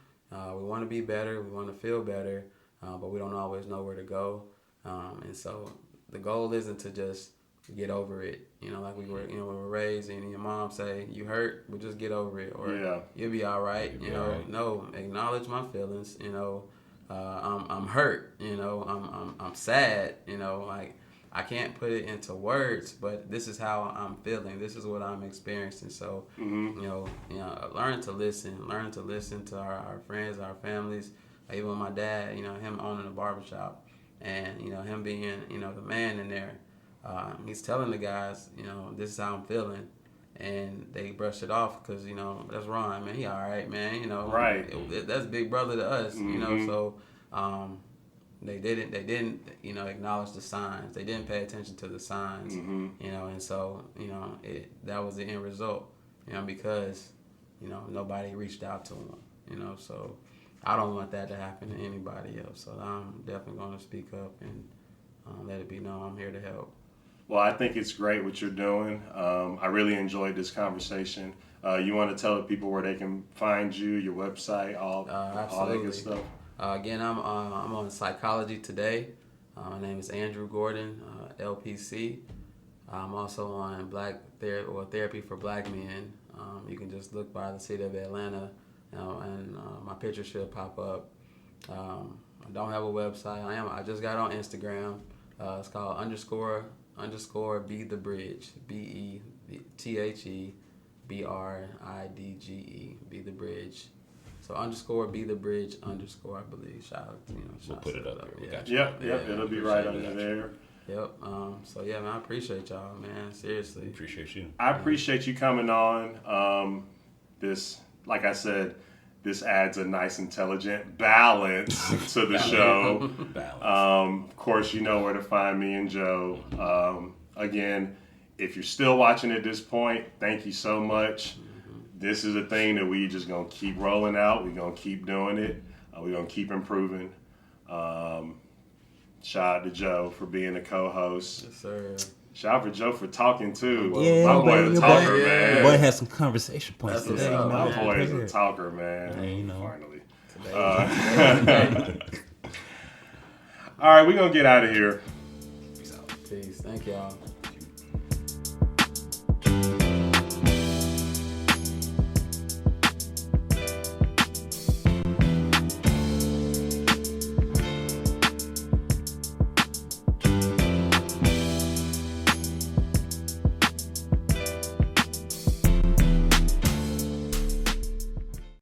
be better, we want to feel better, but we don't always know where to go. And so the goal isn't to just get over it. Like we were raised, and your mom say, "You hurt, but just get over it," or "You'll be all right." No, acknowledge my feelings. I'm hurt. I'm sad. Like I can't put it into words, but this is how I'm feeling. This is what I'm experiencing. So learn to listen to our friends, our families. Even with my dad, him owning a barbershop, and him being the man in there. He's telling the guys, this is how I'm feeling, and they brush it off because that's Ron, man. He all right, man. Right. That's big brother to us, So they didn't, acknowledge the signs. They didn't pay attention to the signs, and so that was the end result, because nobody reached out to him, So I don't want that to happen to anybody else. So I'm definitely going to speak up and let it be known I'm here to help. Well, I think it's great what you're doing. I really enjoyed this conversation. You want to tell the people where they can find you, your website, all that good stuff? Again, I'm on Psychology Today. My name is Andrew Gordon, LPC. I'm also on Therapy for Black Men. You can just look by the city of Atlanta, and my picture should pop up. I don't have a website. I just got on Instagram. It's called _ Be the Bridge, BETHE BRIDGE, Be the Bridge. So _ Be the Bridge _ I believe. Shout out, we'll put it up here. We got you. Yep, it'll be right under there. Yep. So yeah, man, I appreciate y'all, man. Seriously. Appreciate you. I appreciate you coming on. This, like I said, this adds a nice, intelligent balance to the show. Of course, you know where to find me and Joe. Again, if you're still watching at this point, thank you so much. This is a thing that we just going to keep rolling out. We're going to keep doing it. We're going to keep improving. Shout out to Joe for being a co-host. Yes, sir. Shout out for Joe for talking too. Yeah, my boy the talker, man. Your boy has some conversation points today. My boy is a talker, man. Finally. All right, we're going to get out of here. Peace. Thank y'all.